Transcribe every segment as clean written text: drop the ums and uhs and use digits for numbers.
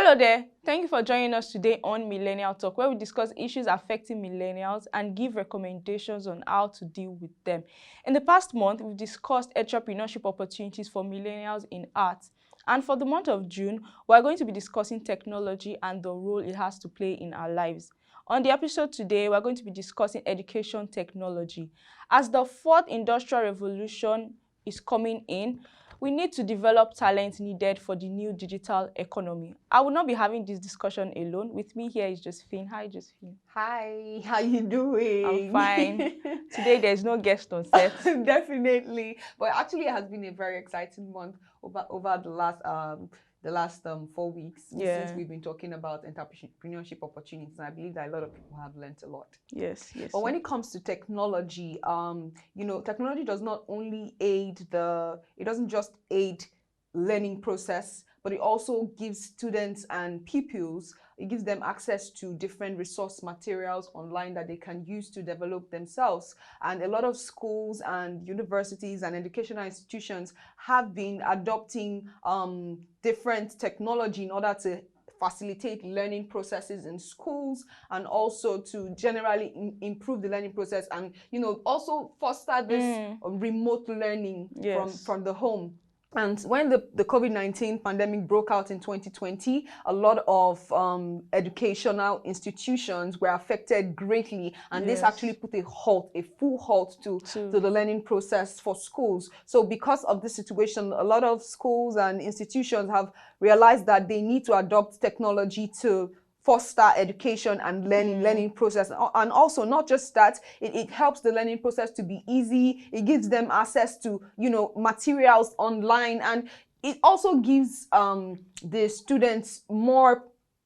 Hello there. Thank you for joining us today on Millennial Talk, where we discuss issues affecting millennials and give recommendations on how to deal with them. In the past month, we've discussed entrepreneurship opportunities for millennials in arts. And for the month of June, we're going to be discussing technology and the role it has to play in our lives. On the episode today, we're going to be discussing education technology. As the fourth industrial revolution is coming in, we need to develop talent needed for the new digital economy. I will not be having this discussion alone. With me here is Josephine. Hi, Josephine. Hi, how you doing? I'm fine. Today there's no guest on set. Definitely, but actually it has been a very exciting month over the last 4 weeks since we've been talking about entrepreneurship opportunities, and I believe that a lot of people have learned a lot. Yes. But when it comes to technology, technology does not only it doesn't just aid learning process, but it also gives students and pupils, it gives them access to different resource materials online that they can use to develop themselves. And a lot of schools and universities and educational institutions have been adopting different technology in order to facilitate learning processes in schools, and also to generally improve the learning process, and also foster this remote learning from the home. And when the COVID-19 pandemic broke out in 2020, a lot of educational institutions were affected greatly, and this actually put a full halt to the learning process for schools. So because of this situation, a lot of schools and institutions have realized that they need to adopt technology to foster education and learning process. And also, not just that, it helps the learning process to be easy. It gives them access to materials online, and it also gives the students more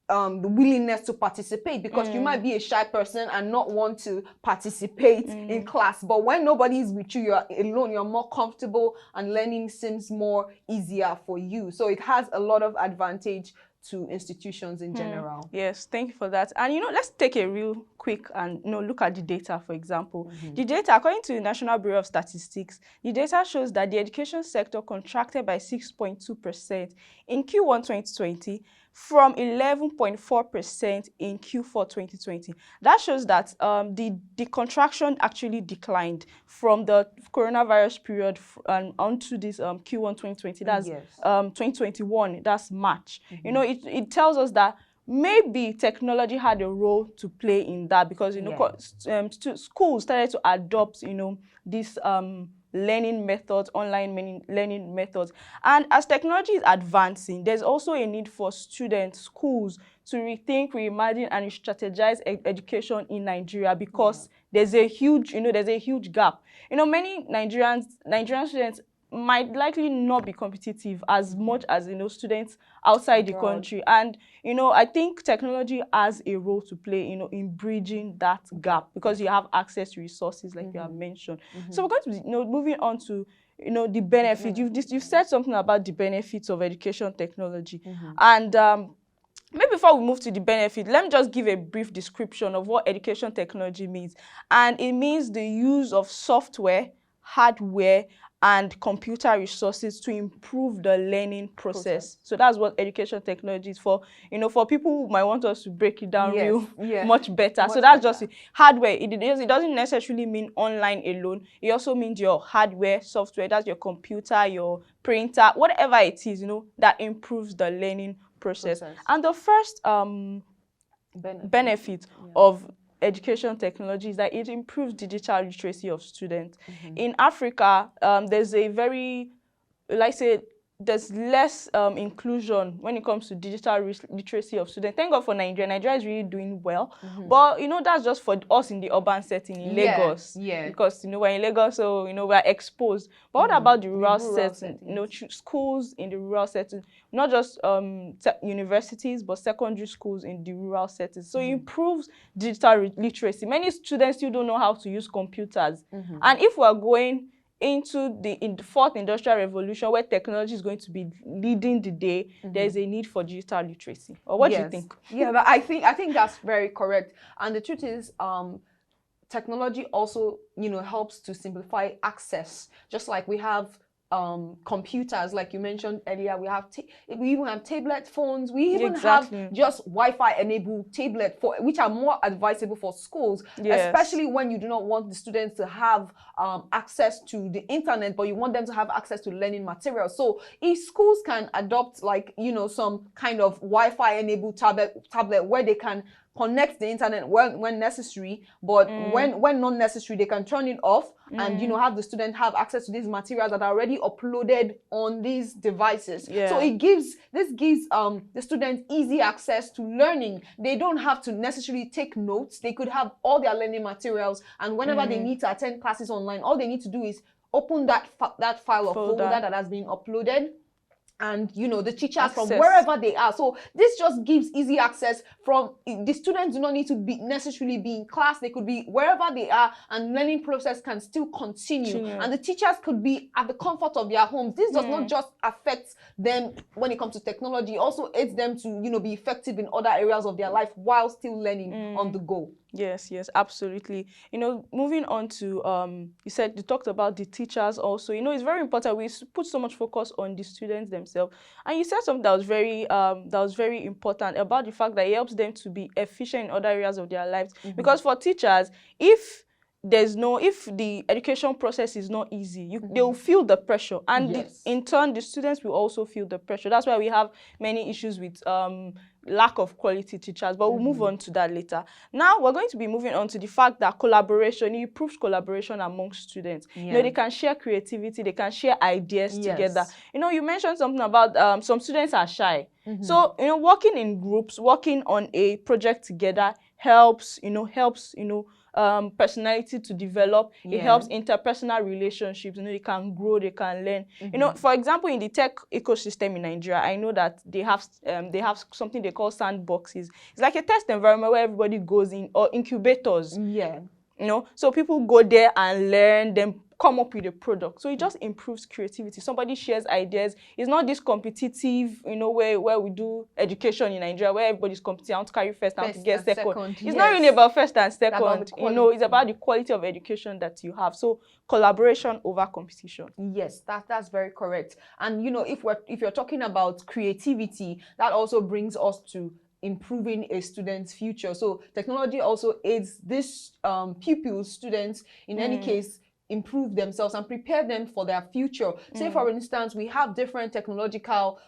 the willingness to participate, because you might be a shy person and not want to participate in class, but when nobody is with you, you're alone, you're more comfortable, and learning seems more easier for you. So it has a lot of advantage to institutions in general. Yes, thank you for that. And let's take a real quick and look at the data. For example, the data, according to the National Bureau of Statistics, the data shows that the education sector contracted by 6.2% in Q1 2020 from 11.4% in Q4 2020. That shows that the contraction actually declined from the coronavirus period and onto this Q1 2020. That's 2021. That's March. It tells us that maybe technology had a role to play in that, because schools started to adopt this learning methods, online learning methods. And as technology is advancing, there's also a need for students, schools, to rethink, reimagine, and strategize education in Nigeria, because there's a huge gap. Many Nigerian students might likely not be competitive as much as students outside the country. And I think technology has a role to play in bridging that gap, because you have access to resources like you have mentioned. So we're going to be moving on to the benefit. You've said something about the benefits of education technology. And maybe before we move to the benefit, let me just give a brief description of what education technology means. And it means the use of software, hardware, and computer resources to improve the learning process. So that's what education technology is for. For people who might want us to break it down much better. So that's just hardware. It doesn't necessarily mean online alone. It also means your hardware, software, that's your computer, your printer, whatever it is, that improves the learning process. And the first benefit of education technology is that it improves digital literacy of students. In Africa, there's a there's less inclusion when it comes to digital literacy of students. Thank God for Nigeria. Nigeria is really doing well. But, that's just for us in the urban setting in Lagos. Because, we're in Lagos, so, we're exposed. But what about the rural setting? Schools in the rural setting, not just universities, but secondary schools in the rural settings. So it improves digital literacy. Many students still don't know how to use computers. And if we're going into the fourth industrial revolution, where technology is going to be leading the day, there's a need for digital literacy. Or what do you think? Yeah, I think that's very correct. And the truth is, technology also, helps to simplify access. Just like we have computers, like you mentioned earlier. We even have tablet phones. We even Exactly. have just Wi-Fi enabled tablet which are more advisable for schools, Yes. especially when you do not want the students to have access to the internet, but you want them to have access to learning materials. So if schools can adopt, like, some kind of Wi-Fi enabled tablet where they can connect the internet when necessary, but when not necessary, they can turn it off and have the student have access to these materials that are already uploaded on these devices. So this gives the students easy access to learning. They don't have to necessarily take notes. They could have all their learning materials, and whenever they need to attend classes online, all they need to do is open that file or folder that has been uploaded, and the teachers from wherever they are. So this just gives easy access. From the students do not need to necessarily be in class. They could be wherever they are, and learning process can still continue. And the teachers could be at the comfort of their homes. This does not just affect them when it comes to technology, it also aids them to be effective in other areas of their life while still learning on the go. Yes, absolutely. Moving on to you talked about the teachers also. It's very important. We put so much focus on the students themselves, and you said something that was very important about the fact that it helps them to be efficient in other areas of their lives. Because for teachers, if the education process is not easy, they will feel the pressure, and in turn the students will also feel the pressure. That's why we have many issues with lack of quality teachers, but we'll move on to that later. Now we're going to be moving on to the fact that collaboration improves collaboration amongst students. They can share creativity, they can share ideas together. You mentioned something about some students are shy. So working in groups, working on a project together helps personality to develop. It helps interpersonal relationships. They can grow, they can learn. For example, in the tech ecosystem in Nigeria, I know that they have something they call sandboxes. It's like a test environment where everybody goes in, or incubators. So people go there and learn, then come up with a product. So it just improves creativity. Somebody shares ideas. It's not this competitive, where we do education in Nigeria, where everybody's competing. I want to carry first, I want to get second. It's not really about first and second. It's about the quality of education that you have. So collaboration over competition. Yes, that's very correct. And if you're talking about creativity, that also brings us to improving a student's future. So technology also aids these pupils, students, in any case, improve themselves and prepare them for their future. Say, for instance, we have different technological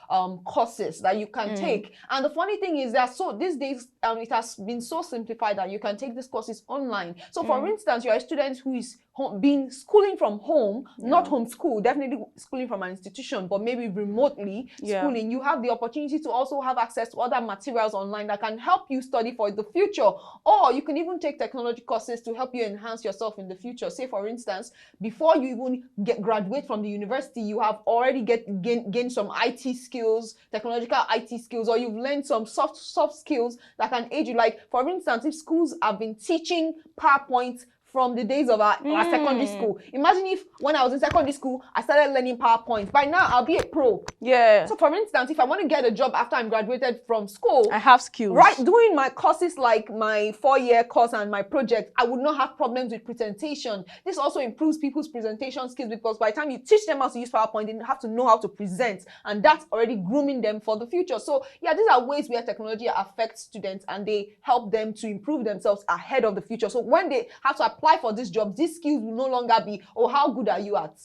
courses that you can take. And the funny thing is that these days, it has been so simplified that you can take these courses online. So, for instance, you're a student who is been schooling from home, not homeschool, definitely schooling from an institution, but maybe remotely schooling. You have the opportunity to also have access to other materials online that can help you study for the future. Or you can even take technology courses to help you enhance yourself in the future. Say, for instance, before you even graduate from the university, you have already gained some IT skills, technological IT skills, or you've learned some soft skills that can aid you. Like, for instance, if schools have been teaching PowerPoint from the days of our secondary school. Imagine if when I was in secondary school, I started learning PowerPoint. By now, I'll be a pro. So for instance, if I want to get a job after I'm graduated from school, I have skills. Right, doing my courses like my 4-year course and my project, I would not have problems with presentation. This also improves people's presentation skills, because by the time you teach them how to use PowerPoint, they have to know how to present, and that's already grooming them for the future. So yeah, these are ways where technology affects students and they help them to improve themselves ahead of the future. So when they have to apply for this job, these skills will no longer be, oh, how good are you at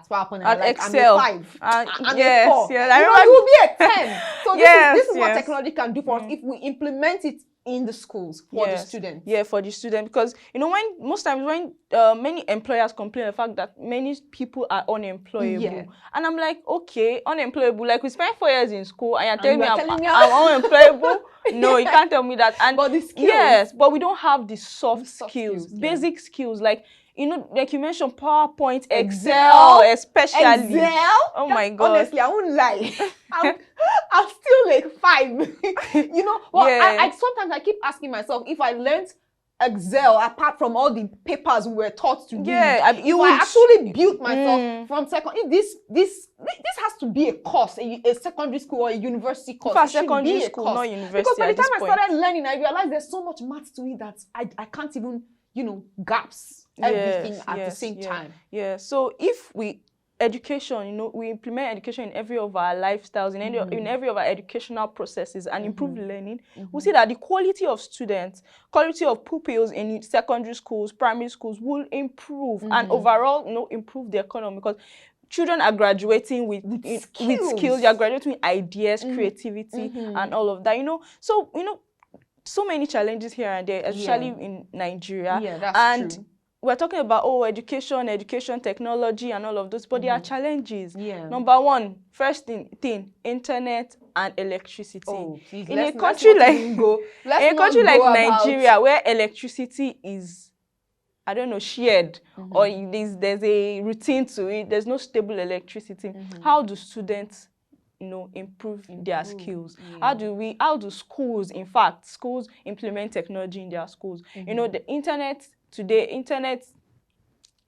PowerPoint? At Excel. I'm a 5. I'm yes, a 4. yes. You will be a 10. So this is what yes. technology can do for us if we implement it in the schools for the students. Yeah, for the student, because most times when many employers complain the fact that many people are unemployable, and I'm like, okay, unemployable, like we spent 4 years in school and you're telling me I'm unemployable. No, you can't tell me that. And but the skills, but we don't have the soft skills, basic skills, like like you mentioned, PowerPoint, Excel, especially. Oh my God. Honestly, I won't lie. I'm still like 5. I sometimes I keep asking myself if I learned Excel apart from all the papers we were taught to do. I actually built myself from second. This has to be a course, a secondary school or a university course. For secondary school, not university. Because by the time I started learning, I realized there's so much math to it that I can't even grasp everything at the same time. So if we education, you know, we implement education in every of our lifestyles, in every of our educational processes and improve learning, we see that the quality of students, quality of pupils in secondary schools, primary schools will improve and overall, you know, improve the economy, because children are graduating with skills, they are graduating with ideas, creativity, and all of that, you know. So, you know, so many challenges here and there, especially in Nigeria. Yeah, that's true. We're talking about, education, technology, and all of those, but there are challenges. Yeah. Number one, first thing, internet and electricity. Oh, please, in a country like Nigeria, where electricity is, I don't know, shared, or there's a routine to it, there's no stable electricity. How do students, you know, improve their skills? How do schools, in fact, schools implement technology in their schools? You know, the internet today,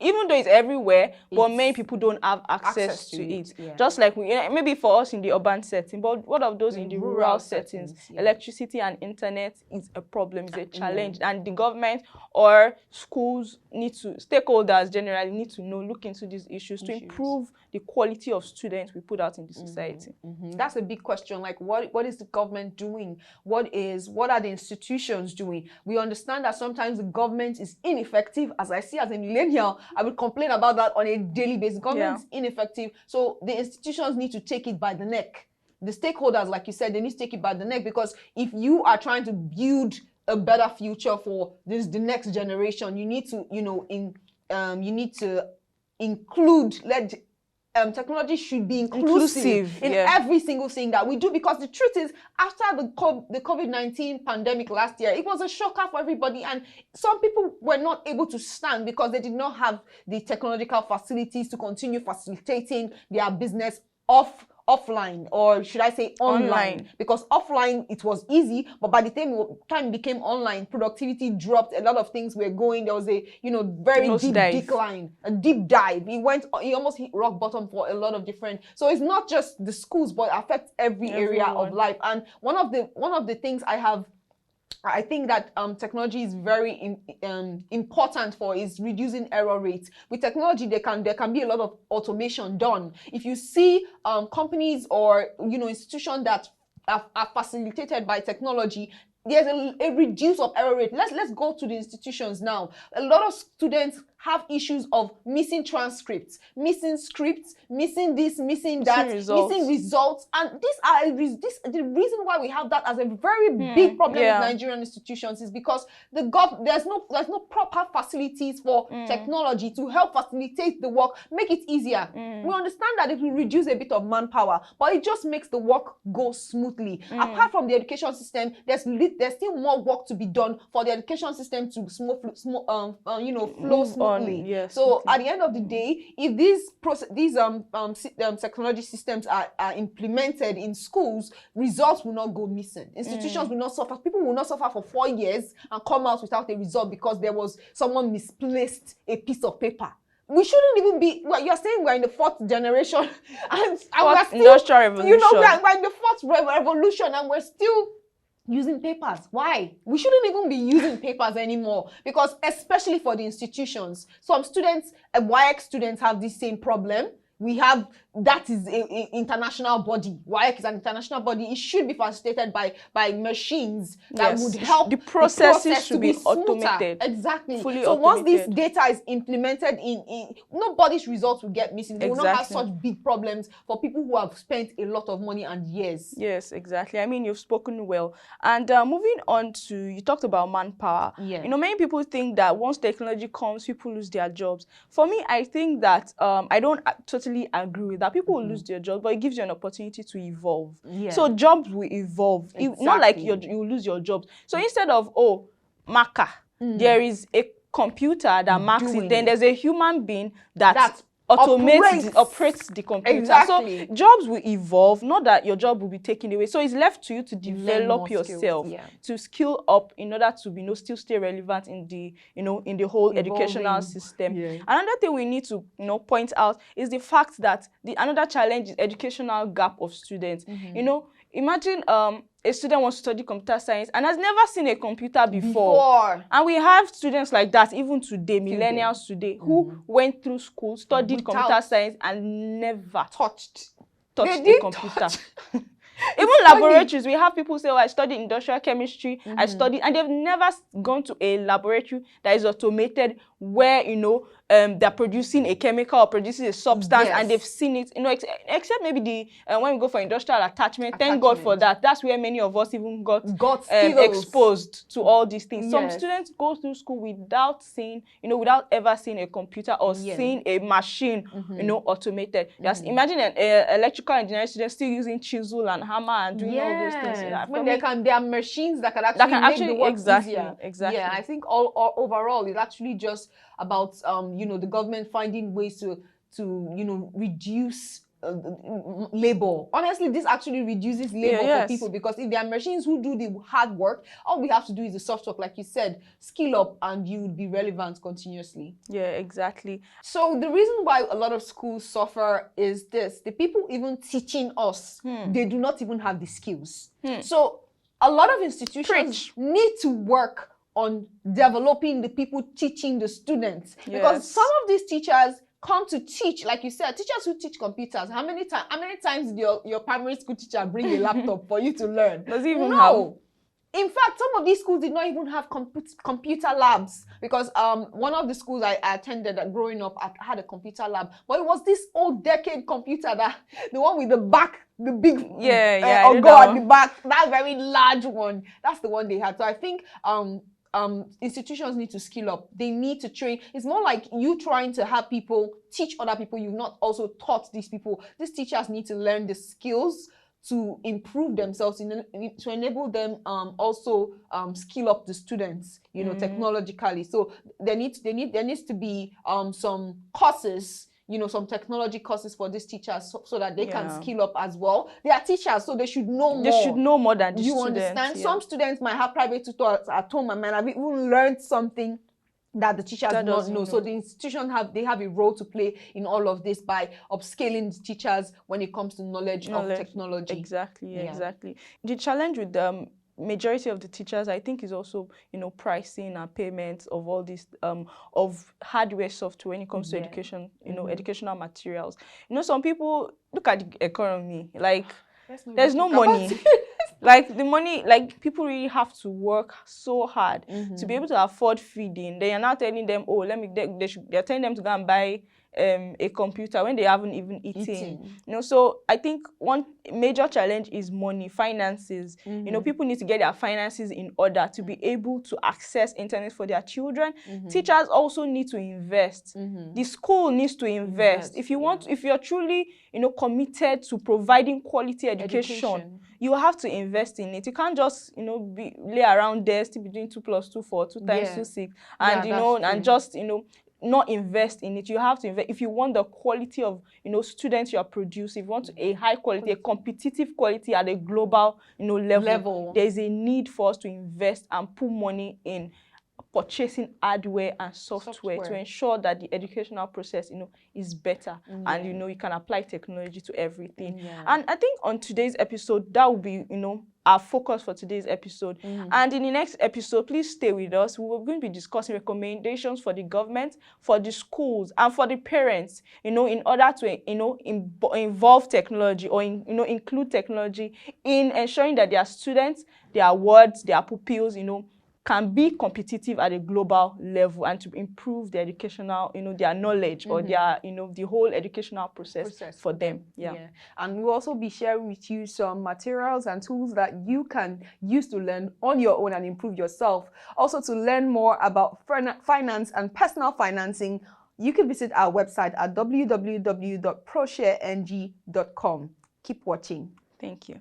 even though it's everywhere, but many people don't have access to it. Yeah. Just like maybe for us in the urban setting, but what of those in the rural settings? Electricity and internet is a problem, it's a challenge, and the government or schools stakeholders generally need to look into these issues to improve the quality of students we put out in the society. That's a big question. Like, what is the government doing? What are the institutions doing? We understand that sometimes the government is ineffective. As I see as a millennial, I would complain about that on a daily basis. Government is ineffective, so the institutions need to take it by the neck. The stakeholders, like you said, they need to take it by the neck, because if you are trying to build a better future for the next generation, you need to, include, technology should be inclusive in every single thing that we do, because the truth is, after the COVID-19 pandemic last year, it was a shocker for everybody, and some people were not able to stand because they did not have the technological facilities to continue facilitating their business offline, or should I say online? Because offline it was easy, but by the time it became online, productivity dropped. A lot of things were going. There was a very deep decline, a deep dive. It almost hit rock bottom for a lot of different. So it's not just the schools, but it affects every area of life. And one of the things I think that technology is very important for is reducing error rates. With technology, there can be a lot of automation done. If you see companies or institutions that are facilitated by technology, there's a reduce of error rate. Let's go to the institutions now. A lot of students have issues of missing transcripts, missing scripts, missing this, missing that, missing results, and the reason why we have that as a very big problem with Nigerian institutions is because there's no proper facilities for technology to help facilitate the work, make it easier. We understand that it will reduce a bit of manpower, but it just makes the work go smoothly. Apart from the education system, there's still more work to be done for the education system to flow smoothly. So at the end of the day, if these technology systems are implemented in schools, results will not go missing. Institutions will not suffer. People will not suffer for 4 years and come out without a result because there was someone misplaced a piece of paper. We shouldn't even be. Well, you're saying we're in the 4th generation, and we're still, industrial revolution. We're in the 4th revolution, and we're still using papers. Why? We shouldn't even be using papers anymore, because especially for the institutions, some students, WIEC students, have the same problem. That is an international body. WIEC is an international body. It should be facilitated by machines that would help the processes to be automated. Exactly. Fully so automated. Once this data is implemented in nobody's results will get missing. We will not have such big problems for people who have spent a lot of money and years. Yes, exactly. I mean, you've spoken well. And moving on to, you talked about manpower. Yeah. Many people think that once technology comes, people lose their jobs. For me, I think that I don't totally agree with that. People will lose their jobs, but it gives you an opportunity to evolve. Yeah. So jobs will evolve. Exactly. Not like you will lose your jobs. So instead of marker, there is a computer that marks it. Then there's a human being that operates the computer. Exactly. So jobs will evolve, not that your job will be taken away. So it's left to you to develop yourself, to skill up in order to still stay relevant in the whole educational system. Yeah. Another thing we need to point out is the fact that another challenge is educational gap of students. Imagine a student wants to study computer science and has never seen a computer before. And we have students like that even today, millennials today, who went through school, studied computer science and never touched a computer. Even laboratories, we have people say, oh, I studied industrial chemistry, I studied, and they've never gone to a laboratory that is automated where, you know, they're producing a chemical or producing a substance and they've seen it, you know, except maybe when we go for industrial attachment. Thank God for that. That's where many of us even got exposed to all these things. Some students go through school without seeing, you know, without ever seeing a computer or seeing a machine, you know, automated. Just imagine an electrical engineering student still using chisel and hammer and doing all those things. When there are machines that can actually make the work easier. Exactly. Yeah, I think all overall it's actually just about you know, the government finding ways to you know, reduce labor. Honestly, this actually reduces labor for people, because if there are machines who do the hard work, all we have to do is the soft work, like you said, skill up and you would be relevant continuously. Yeah, exactly. So the reason why a lot of schools suffer is this: the people even teaching us, they do not even have the skills. So a lot of institutions need to work on developing the people teaching the students, because some of these teachers come to teach, like you said, teachers who teach computers. How many times did your primary school teacher bring a laptop for you to learn? Does he even have? In fact, some of these schools did not even have computer labs, because one of the schools I attended growing up had a computer lab, but it was this old decade computer, that the one with the back, the big at the back, that very large one. That's the one they had. So I think institutions need to skill up. They need to train. It's more like you trying to have people teach other people. You've not also taught these people. These teachers need to learn the skills to improve themselves, to enable them also skill up the students, you know, technologically. So there needs to be some courses, you know, some technology courses for these teachers, so that they can skill up as well. They are teachers, so they should know more. They should know more than the students. You understand? Some students might have private tutors at home and might have even learned something that the teachers do not know. So the institution have a role to play in all of this by upscaling the teachers when it comes to knowledge of technology. Exactly. The challenge with majority of the teachers, I think, is also, you know, pricing and payments of all this of hardware, software when it comes to education, you know, educational materials. You know, some people look at the economy, like there's no money. Like the money, like people really have to work so hard to be able to afford feeding. They are now telling them, oh, they're telling them to go and buy a computer when they haven't even eaten. You know, so I think one major challenge is money, finances. You know, people need to get their finances in order to be able to access internet for their children. Teachers also need to invest. The school needs to invest. If you want, if you're truly, you know, committed to providing quality education, you have to invest in it. You can't just, you know, lay around there, still be doing 2 + 2 = 4, 2 × 2 = 6, and you know, and just, you know, not invest in it. You have to invest if you want the quality of, you know, students you are producing. If you want a high quality, a competitive quality at a global, you know, level. There is a need for us to invest and put money in purchasing hardware and software to ensure that the educational process, you know, is better, and you know, you can apply technology to everything. And I think on today's episode, that will be, you know, our focus for today's episode. And in the next episode, please stay with us. We're going to be discussing recommendations for the government, for the schools, and for the parents, you know, in order to, you know, involve technology, or you know, include technology in ensuring that their students, their wards, their pupils, you know, can be competitive at a global level, and to improve the educational, you know, their knowledge or their, you know, the whole educational process for them. And we'll also be sharing with you some materials and tools that you can use to learn on your own and improve yourself. Also, to learn more about finance and personal financing, you can visit our website at www.proshareng.com. Keep watching. Thank you.